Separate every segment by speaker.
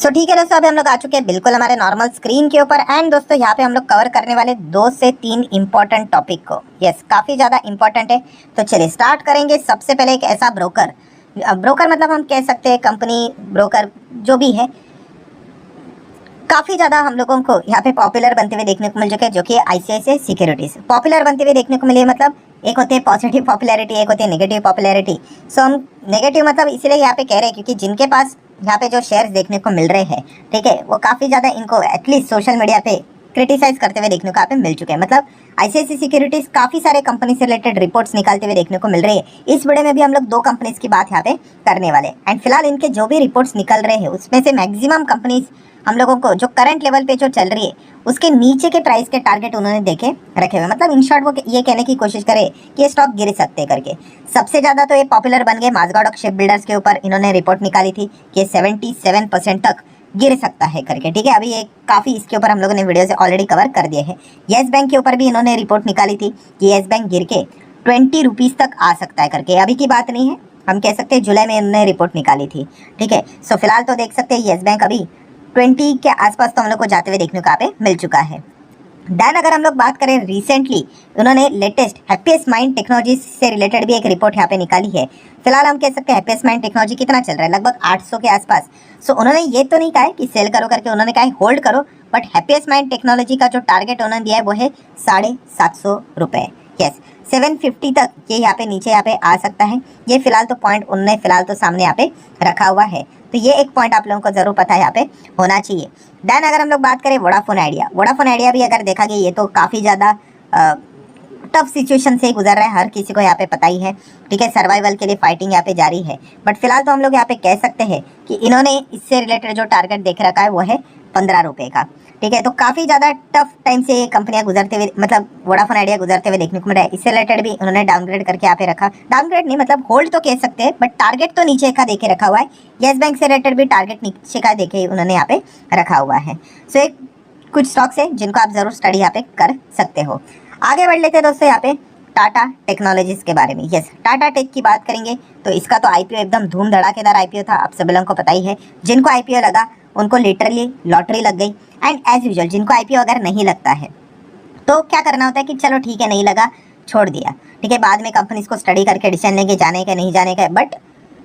Speaker 1: सो ठीक है दोस्तों, अभी हम लोग आ चुके हैं बिल्कुल हमारे नॉर्मल स्क्रीन के ऊपर। एंड दोस्तों यहाँ पे हम लोग कवर करने वाले 2 से 3 इंपॉर्टेंट टॉपिक को। यस, काफ़ी ज़्यादा इंपॉर्टेंट है। तो चलिए स्टार्ट करेंगे। सबसे पहले एक ऐसा ब्रोकर, ब्रोकर मतलब हम कह सकते हैं कंपनी, ब्रोकर जो भी है, काफ़ी ज़्यादा हम लोगों को यहाँ पे पॉपुलर बनते हुए देखने को मिल चुके हैं, जो कि आईसीआईसीआई सिक्योरिटीज पॉपुलर बनते हुए देखने को मिले। मतलब एक होती है पॉजिटिव पॉपुलैरिटी, एक होती है नेगेटिव पॉपुलैरिटी। सो हम नेगेटिव मतलब इसीलिए यहाँ पे कह रहे हैं क्योंकि जिनके पास यहाँ पे जो शेयर्स देखने को मिल रहे हैं, ठीक है, वो काफ़ी ज़्यादा इनको एटलीस्ट सोशल मीडिया पे क्रिटिसाइज करते हुए देखने को यहाँ पे मिल चुके हैं। मतलब आईसीआईसीआई सिक्योरिटीज काफ़ी सारे कंपनी से रिलेटेड रिपोर्ट्स निकालते हुए देखने को मिल रही है। इस वीडियो में भी हम लोग 2 कंपनीज की बात यहाँ पे करने वाले। एंड फिलहाल इनके जो भी रिपोर्ट्स निकल रहे हैं उसमें से मैक्सिमम कंपनीज हम लोगों को जो करंट लेवल पे जो चल रही है उसके नीचे के प्राइस के टारगेट उन्होंने देखे रखे हुए। मतलब इन शॉर्ट वो ये कहने की कोशिश करे कि ये स्टॉक गिर सकते हैं करके। सबसे ज़्यादा तो ये पॉपुलर बन गए माझगाव शिप बिल्डर्स के ऊपर। इन्होंने रिपोर्ट निकाली थी कि 77% तक गिर सकता है करके, ठीक है। अभी ये काफ़ी इसके ऊपर हम लोगों ने वीडियो से ऑलरेडी कवर कर दिए हैं। येस बैंक के ऊपर भी इन्होंने रिपोर्ट निकाली थी कि येस बैंक गिर के 20 रुपीज़ तक आ सकता है करके। अभी की बात नहीं है, हम कह सकते हैं जुलाई में इन्होंने रिपोर्ट निकाली थी, ठीक है। सो फिलहाल तो देख सकते हैं येस बैंक अभी 20 के आसपास तो हम लोग को जाते हुए देखने को यहाँ पे मिल चुका है। देन अगर हम लोग बात करें रिसेंटली, उन्होंने लेटेस्ट हैप्पीएस्ट माइंड टेक्नोलॉजी से रिलेटेड भी एक रिपोर्ट यहाँ पे निकाली है। फिलहाल हम कह सकते हैं हैप्पीएस्ट माइंड टेक्नोलॉजी कितना चल रहा है, लगभग 800 के आसपास। सो उन्होंने ये तो नहीं कहा है कि सेल करो करके, उन्होंने कहा है होल्ड करो। बट हैप्पीएस्ट माइंड टेक्नोलॉजी का जो टारगेट उन्होंने दिया है वो है 750 रुपये। यस, 750 तक ये यहाँ पे नीचे यहाँ पे आ सकता है। ये फिलहाल तो पॉइंट उन्होंने फिलहाल तो सामने यहाँ पे रखा हुआ है। तो ये एक पॉइंट आप लोगों को जरूर पता है यहाँ पे होना चाहिए। देन अगर हम लोग बात करें वोडाफोन आइडिया, वोडाफोन आइडिया भी अगर देखा गया ये तो काफ़ी ज़्यादा टफ सिचुएशन से गुजर रहा है, हर किसी को यहाँ पे पता ही है, ठीक है। सर्वाइवल के लिए फाइटिंग यहाँ पे जारी है। बट फिलहाल तो हम लोग यहाँ पे कह सकते हैं कि इन्होंने इससे रिलेटेड जो टारगेट देख रखा है वो है 15 रुपये का, ठीक है। तो काफ़ी ज़्यादा टफ टाइम से ये कंपनियां गुजरते हुए, मतलब वोडाफोन आइडिया गुजरते हुए देखने को मिल रहा है। इससे रिलेटेड भी उन्होंने डाउनग्रेड करके यहाँ पे रखा, डाउनग्रेड नहीं मतलब होल्ड तो कह सकते हैं, बट टारगेट तो नीचे का देखे रखा हुआ है। येस बैंक से रिलेटेड भी टारगेट नीचे का देखे उन्होंने यहाँ पे रखा हुआ है। सो एक कुछ स्टॉक्स है जिनको आप जरूर स्टडी यहाँ पे कर सकते हो। आगे बढ़ लेते हैं दोस्तों यहाँ पे टाटा टेक्नोलॉजीज के बारे में। यस, टाटा टेक की बात करेंगे तो इसका तो आईपीओ एकदम धूम धड़ाकेदार आईपीओ था, आप सब लोगों को पता ही है। जिनको आईपीओ लगा उनको लिटरली लॉटरी लग गई। एंड एज यूजुअल जिनको आईपीओ अगर नहीं लगता है तो क्या करना होता है कि चलो ठीक है, नहीं लगा, छोड़ दिया, ठीक है। बाद में कंपनीज को स्टडी करके डिसीजन लेंगे जाने का नहीं जाने का। बट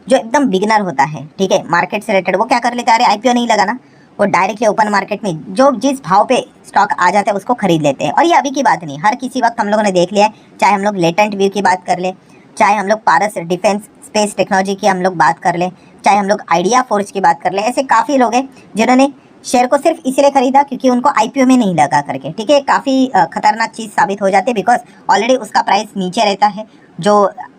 Speaker 1: जो एकदम बिगिनर होता है, ठीक है, मार्केट से रिलेटेड, वो क्या कर लेता है, अरे आईपीओ नहीं लगा ना, वो डायरेक्टली ओपन मार्केट में जो जिस भाव पे स्टॉक आ जाता है उसको खरीद लेते हैं। और ये अभी की बात नहीं, हर किसी वक्त हम लोगों ने देख लिया है। चाहे हम लोग लेटेंट व्यू की बात कर ले, चाहे हम लोग पारस डिफेंस स्पेस टेक्नोलॉजी की हम लोग बात कर ले, चाहे हम लोग आइडिया फोर्स की बात कर ले, ऐसे काफ़ी लोग हैं जिन्होंने शेयर को सिर्फ इसलिए खरीदा क्योंकि उनको आईपीओ में नहीं लगा करके, ठीक है। काफ़ी खतरनाक चीज़ साबित हो जाती है, बिकॉज ऑलरेडी उसका प्राइस नीचे रहता है। जो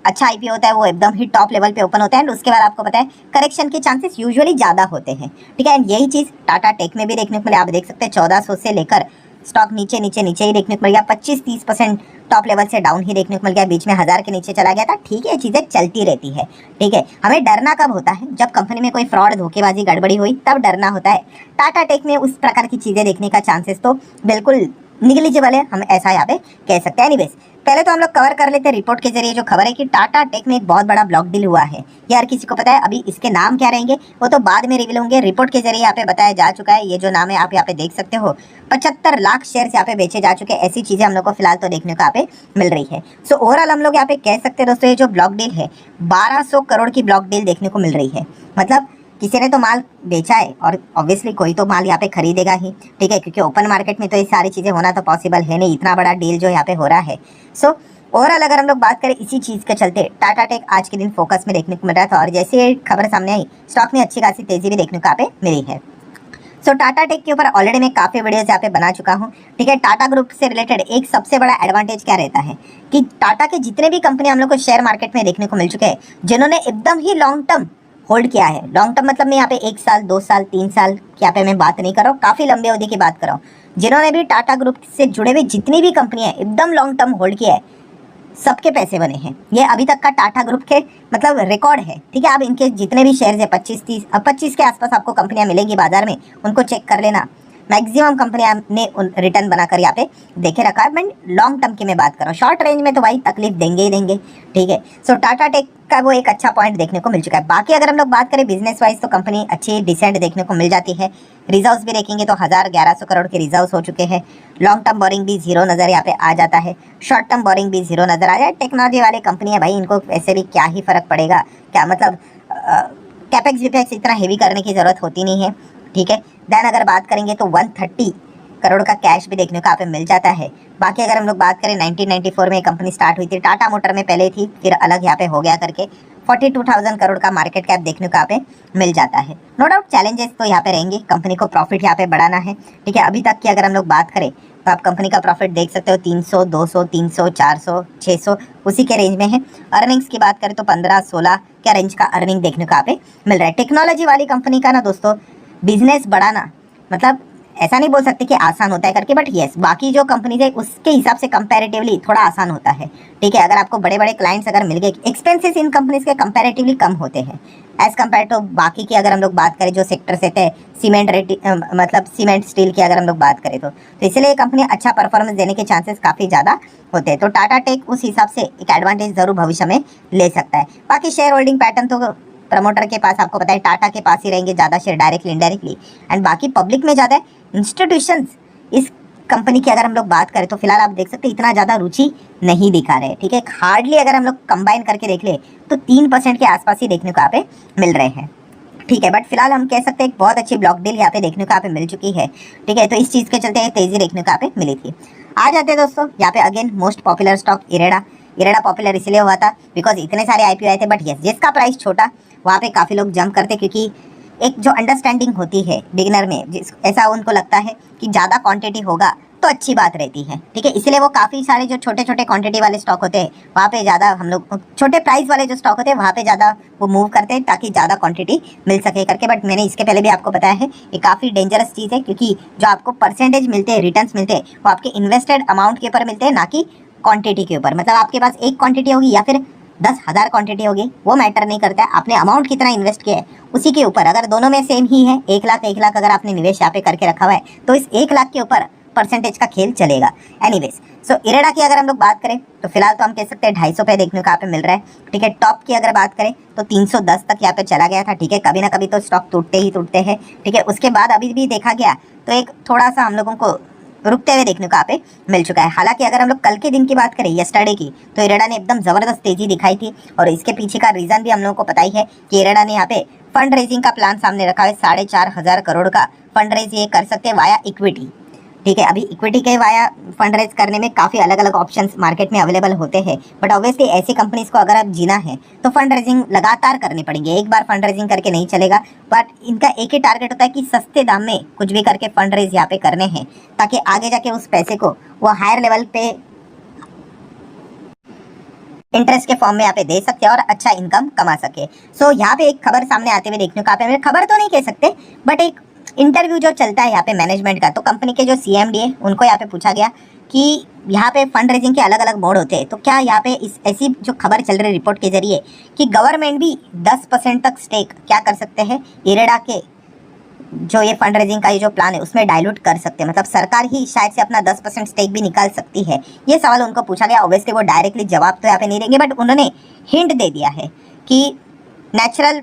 Speaker 1: अच्छा आईपीओ होता है वो एकदम ही टॉप लेवल पे ओपन होता है एंड उसके बाद आपको पता है करेक्शन के चांसेस यूजुअली ज़्यादा होते हैं, ठीक है। एंड यही चीज़ टाटा टेक में भी देखने को मिले। आप देख सकते हैं 1400 से लेकर स्टॉक नीचे नीचे नीचे ही देखने को मिल गया, 25-30% टॉप लेवल से डाउन ही देखने को मिल गया, बीच में 1000 के नीचे चला गया था, ठीक है। चीज़ें चलती रहती है, ठीक है। हमें डरना कब होता है, जब कंपनी में कोई फ्रॉड धोखेबाजी गड़बड़ी हुई तब डरना होता है। टाटा टेक में उस प्रकार की चीज़ें देखने का चांसेस तो बिल्कुल निगलिजिबल है, हम ऐसा यहाँ पे कह सकते हैं। एनीवेज पहले तो हम लोग कवर कर लेते हैं रिपोर्ट के जरिए जो खबर है कि टाटा टेक में एक बहुत बड़ा ब्लॉक डील हुआ है। ये हर किसी को पता है। अभी इसके नाम क्या रहेंगे वो तो बाद में रिवील होंगे। रिपोर्ट के जरिए यहाँ पे बताया जा चुका है, ये जो नाम है आप यहाँ पे देख सकते हो, 75 लाख शेयर यहाँ पे बेचे जा चुके हैं। ऐसी चीजें हम लोग को फिलहाल तो देखने को यहाँ पे मिल रही है। सो ओवरऑल हम लोग यहाँ पे कह सकते हैं दोस्तों, ये जो ब्लॉक डील है 1200 करोड़ की ब्लॉक डील देखने को मिल रही है। मतलब किसी ने तो माल बेचा है और ऑब्वियसली कोई तो माल यहाँ पे खरीदेगा ही, ठीक है, क्योंकि ओपन मार्केट में तो ये सारी चीज़ें होना तो पॉसिबल है नहीं, इतना बड़ा डील जो यहाँ पे हो रहा है। सो ओवरऑल अगर हम लोग बात करें इसी चीज़ के चलते टाटा टेक आज के दिन फोकस में देखने को मिल रहा था। और जैसे खबर सामने आई स्टॉक में अच्छी खासी तेज़ी भी देखने को यहाँ पे मिली है। सो टाटा टेक के ऊपर ऑलरेडी मैं काफ़ी वीडियोस यहाँ पे बना चुका हूँ, ठीक है। टाटा ग्रुप से रिलेटेड एक सबसे बड़ा एडवांटेज क्या रहता है कि टाटा के जितने भी कंपनी हम लोग को शेयर मार्केट में देखने को मिल चुके हैं जिन्होंने एकदम ही लॉन्ग टर्म होल्ड किया है। लॉन्ग टर्म मतलब मैं यहाँ पे 1 साल 2 साल 3 साल की यहाँ पे मैं बात नहीं कर रहा हूँ, काफ़ी लंबे अवधि की बात कर रहा हूँ। जिन्होंने भी टाटा ग्रुप से जुड़े हुए जितनी भी कंपनियाँ एकदम लॉन्ग टर्म होल्ड किया है, सबके पैसे बने हैं। ये अभी तक का टाटा ग्रुप के मतलब रिकॉर्ड है, ठीक है। आप इनके जितने भी शेयर्स है 25-30 25 के आसपास आपको कंपनियां मिलेंगी बाजार में, उनको चेक कर लेना। मैक्सिमम कंपनियां ने रिटर्न बनाकर यहाँ पे देखे रखा है। मैं लॉन्ग टर्म की मैं बात कर रहा हूँ, शॉर्ट रेंज में तो भाई तकलीफ देंगे ही देंगे, ठीक है। सो टाटा टेक का वो एक अच्छा पॉइंट देखने को मिल चुका है। बाकी अगर हम लोग बात करें बिजनेस वाइज तो कंपनी अच्छी डिसेंट देखने को मिल जाती है। रिजर्व्स भी देखेंगे तो 1100 करोड़ के रिजर्व्स हो चुके हैं। लॉन्ग टर्म बोरिंग भी जीरो नजर यहाँ पे आ जाता है, शॉर्ट टर्म बोरिंग भी जीरो नजर आ जाए। टेक्नोलॉजी वाली कंपनी है भाई, इनको वैसे भी क्या ही फर्क पड़ेगा, क्या मतलब कैपेक्स विपेक्स इतना हेवी करने की जरूरत होती नहीं है, ठीक है। देन अगर बात करेंगे तो 130 करोड़ का कैश भी देखने को यहाँ पे मिल जाता है। बाकी अगर हम लोग बात करें 1994 में कंपनी स्टार्ट हुई थी, टाटा मोटर में पहले थी, फिर अलग यहाँ पे हो गया करके 42,000 करोड़ का मार्केट कैप देखने को यहाँ पे मिल जाता है। नो डाउट चैलेंजेस तो यहाँ पे रहेंगे, कंपनी को प्रॉफिट यहाँ पे बढ़ाना है, ठीक है। अभी तक की अगर हम लोग बात करें तो आप कंपनी का प्रॉफिट देख सकते हो 300, 200, 300, 400, 600 उसी के रेंज में है। अर्निंग्स की बात करें तो 15-16 के रेंज का अर्निंग देखने को यहाँ पे मिल रहा है। टेक्नोलॉजी वाली कंपनी का ना दोस्तों बिजनेस बढ़ाना मतलब ऐसा नहीं बोल सकते कि आसान होता है करके, बट यस बाकी जो कंपनीज है उसके हिसाब से कंपैरेटिवली थोड़ा आसान होता है, ठीक है। अगर आपको बड़े बड़े क्लाइंट्स अगर मिल गए, एक्सपेंसेस इन कंपनीज के कंपैरेटिवली कम होते हैं एज कम्पेयर टू बाकी की। अगर हम लोग बात करें जो सेक्टर से थे सीमेंट मतलब सीमेंट स्टील की अगर हम लोग बात करें तो इसलिए ये कंपनी अच्छा परफॉर्मेंस देने के चांसेस काफ़ी ज़्यादा होते हैं। तो टाटा टेक उस हिसाब से एक एडवांटेज जरूर भविष्य में ले सकता है। बाकी शेयर होल्डिंग पैटर्न तो प्रमोटर के पास आपको पता है टाटा के पास ही रहेंगे ज़्यादा शेयर डायरेक्टली इनडायरेक्टली, एंड बाकी पब्लिक में ज़्यादा इंस्टीट्यूशंस इस कंपनी की अगर हम लोग बात करें तो फिलहाल आप देख सकते हैं इतना ज़्यादा रुचि नहीं दिखा रहे, ठीक है। हार्डली अगर हम लोग कंबाइन करके देख ले तो 3% के आसपास ही देखने को यहाँ पे मिल रहे हैं, ठीक है। बट फिलहाल हम कह सकते हैं एक बहुत अच्छी ब्लॉक डील यहाँ पे देखने को यहाँ पे मिल चुकी है, ठीक है। तो इस चीज़ के चलते तेज़ी देखने को यहाँ पे मिली थी। आ जाते हैं दोस्तों यहाँ पे again most popular stock IREDA popular इसलिए हुआ था बिकॉज इतने सारे आईपीओ आए थे, बट यस जिसका प्राइस छोटा वहाँ पे काफ़ी लोग जंप करते, क्योंकि एक जो अंडरस्टैंडिंग होती है बिगिनर में, ऐसा उनको लगता है कि ज़्यादा क्वांटिटी होगा तो अच्छी बात रहती है, ठीक है। इसलिए वो काफ़ी सारे जो छोटे छोटे क्वांटिटी वाले स्टॉक होते हैं वहाँ पे ज़्यादा हम लोग छोटे प्राइस वाले जो स्टॉक होते हैं वहाँ पे ज़्यादा वो मूव करते हैं ताकि ज़्यादा क्वांटिटी मिल सके करके। बट मैंने इसके पहले भी आपको बताया है ये काफ़ी डेंजरस चीज़ है, क्योंकि जो आपको परसेंटेज मिलते हैं रिटर्न्स मिलते हैं वो आपके इन्वेस्टेड अमाउंट के ऊपर मिलते हैं, ना कि क्वांटिटी के ऊपर। मतलब आपके पास एक क्वांटिटी होगी या फिर 10,000 क्वांटिटी होगी वो मैटर नहीं करता है, आपने अमाउंट कितना इन्वेस्ट किया है उसी के ऊपर। अगर दोनों में सेम ही है 1 लाख अगर आपने निवेश यहाँ पे करके रखा हुआ है तो इस 1 लाख के ऊपर परसेंटेज का खेल चलेगा। एनीवेज सो इरेडा की अगर हम लोग बात करें तो फिलहाल तो हम कह सकते हैं 250 पे देखने को यहाँ पे मिल रहा है, ठीक है। टॉप की अगर बात करें तो 310 तक यहाँ पे चला गया था, ठीक है। कभी ना कभी तो स्टॉक टूटते ही टूटते हैं, ठीक है। उसके बाद अभी भी देखा गया तो एक थोड़ा सा हम लोगों को रुकते हुए देखने को यहाँ पे मिल चुका है। हालांकि अगर हम लोग कल के दिन की बात करें यस्टरडे की तो इरेडा ने एकदम जबरदस्त तेजी दिखाई थी, और इसके पीछे का रीजन भी हम लोगों को पता ही है कि इरेडा ने यहाँ पे फंड रेजिंग का प्लान सामने रखा है। 4,500 करोड़ का फंड रेज ये कर सकते हैं वाया इक्विटी, ठीक है। अभी इक्विटी के वाया फंड रेज करने में काफ़ी अलग अलग ऑप्शंस मार्केट में अवेलेबल होते हैं, बट ऑब्वियसली ऐसी कंपनीज को अगर आप जीना है तो फंड रेजिंग लगातार करनी पड़ेंगे। एक बार फंड रेजिंग करके नहीं चलेगा, बट इनका एक ही टारगेट होता है कि सस्ते दाम में कुछ भी करके फंड रेज यहाँ पे करने हैं, ताकि आगे जाके उस पैसे को वो हायर लेवल पे इंटरेस्ट के फॉर्म में यहाँ पे दे सकते हैं और अच्छा इनकम कमा सके। सो यहाँ पे एक खबर सामने आते हुए देखने को यहाँ पे, खबर तो नहीं कह सकते बट एक इंटरव्यू जो चलता है यहाँ पे मैनेजमेंट का, तो कंपनी के जो सीएमडी है उनको यहाँ पे पूछा गया कि यहाँ पे फंड रेजिंग के अलग अलग मोड होते हैं, तो क्या यहाँ पे इस ऐसी जो खबर चल रही रिपोर्ट के जरिए कि गवर्नमेंट भी 10% तक स्टेक क्या कर सकते हैं इरेडा के जो ये फंड रेजिंग का ये जो प्लान है उसमें डाइल्यूट कर सकते हैं, मतलब सरकार ही शायद से अपना 10% स्टेक भी निकाल सकती है। ये सवाल उनको पूछा गया। ऑब्वियसली वो डायरेक्टली जवाब तो यहाँ पे नहीं देंगे, बट उन्होंने हिंट दे दिया है कि नेचुरल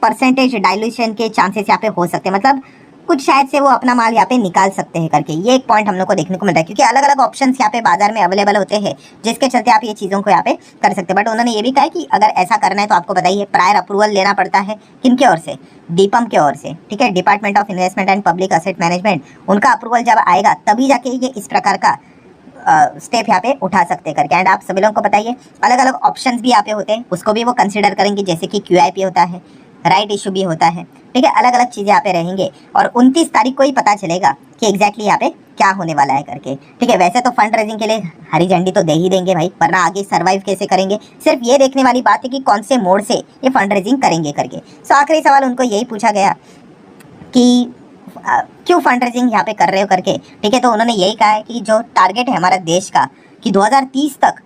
Speaker 1: परसेंटेज डाइल्यूशन के चांसेस यहाँ पे हो सकते हैं, मतलब कुछ शायद से वो अपना माल यहाँ पे निकाल सकते हैं करके। ये एक पॉइंट हम लोग को देखने को मिलता है, क्योंकि अलग अलग ऑप्शंस यहाँ पे बाजार में अवेलेबल होते हैं जिसके चलते आप ये चीज़ों को यहाँ पे कर सकते हैं। बट उन्होंने ये भी कहा कि अगर ऐसा करना है तो आपको बताइए प्रायर अप्रूवल लेना पड़ता है किनके ओर से, डीपम के ओर से, ठीक है, department of investment and public asset management. उनका अप्रूवल जब आएगा तभी जाके ये इस प्रकार का स्टेप यहाँ पे उठा सकते करके। एंड आप सभी लोगों को बताइए अलग अलग ऑप्शंस भी यहाँ पे होते हैं, उसको भी वो कंसिडर करेंगे, जैसे कि QIP होता है, राइट इशू भी होता है, ठीक है। अलग अलग चीज़ें यहाँ पे रहेंगे और 29 तारीख को ही पता चलेगा कि एग्जैक्टली यहाँ पे क्या होने वाला है करके, ठीक है। वैसे तो फंड रेजिंग के लिए हरी झंडी तो दे ही देंगे भाई, वरना आगे सर्वाइव कैसे करेंगे। सिर्फ ये देखने वाली बात है कि कौन से मोड से ये फंड रेजिंग करेंगे करके। सो आखिरी सवाल उनको यही पूछा गया कि क्यों फंड रेजिंग यहाँ पे कर रहे हो करके, ठीक है। तो उन्होंने यही कहा है कि जो टारगेट है हमारा देश का कि 2030 तक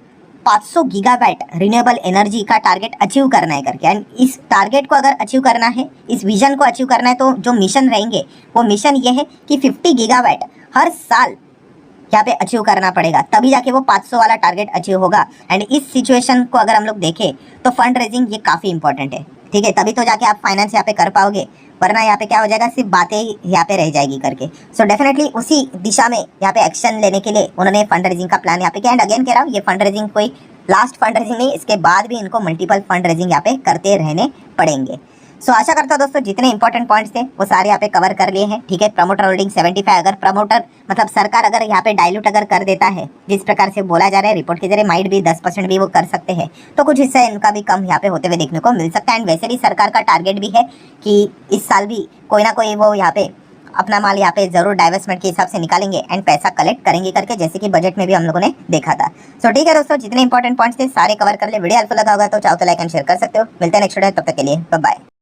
Speaker 1: 500 गीगावाट रिन्यूएबल एनर्जी का टारगेट अचीव करना है करके। एंड इस टारगेट को अगर अचीव करना है, इस विजन को अचीव करना है, तो जो मिशन रहेंगे वो मिशन ये है कि 50 गीगावाट हर साल यहाँ पे अचीव करना पड़ेगा, तभी जाके वो 500 वाला टारगेट अचीव होगा। एंड इस सिचुएशन को अगर हम लोग देखें तो फंड रेजिंग ये काफ़ी इंपॉर्टेंट है, ठीक है, तभी तो जाके आप फाइनेंस यहाँ पे कर पाओगे, वरना यहाँ पे क्या हो जाएगा, सिर्फ बातें ही यहाँ पे रह जाएगी करके। सो डेफिनेटली उसी दिशा में यहाँ पे एक्शन लेने के लिए उन्होंने फंड रेजिंग का प्लान यहाँ पे किया। एंड अगेन कह रहा हूँ, ये फंड रेजिंग कोई लास्ट फंड रेजिंग नहीं, इसके बाद भी इनको मल्टीपल फंड रेजिंग यहाँ पे करते रहने पड़ेंगे। सो आशा करता हूँ दोस्तों जितने इंपॉर्टेंट पॉइंट्स थे वो सारे यहाँ पे कवर कर लिए हैं, ठीक है। प्रमोटर होल्डिंग 75, अगर प्रमोटर मतलब सरकार अगर यहाँ पे डाइल्यूट अगर कर देता है, जिस प्रकार से बोला जा रहा है रिपोर्ट के जरिए, माइट भी 10% भी वो कर सकते हैं, तो कुछ हिस्सा इनका भी कम यहाँ पे होते हुए देखने को मिल सकता है। एंड वैसे भी सरकार का टारगेट भी है कि इस साल भी कोई ना कोई वो यहाँ पे अपना माल यहाँ पे जरूर डाइवर्समेंट के हिसाब से निकालेंगे एंड पैसा कलेक्ट करेंगे करके, जैसे कि बजट में भी हम लोगों ने देखा था। सो ठीक है दोस्तों, जितने इंपॉर्टेंट पॉइंट्स थे सारे कवर कर ले। वीडियो हेल्पफुल लगा होगा तो चाहो तो लाइक एंड शेयर कर सकते हो। मिलते हैं नेक्स्ट वीडियो, तब तक के लिए बाय बाय।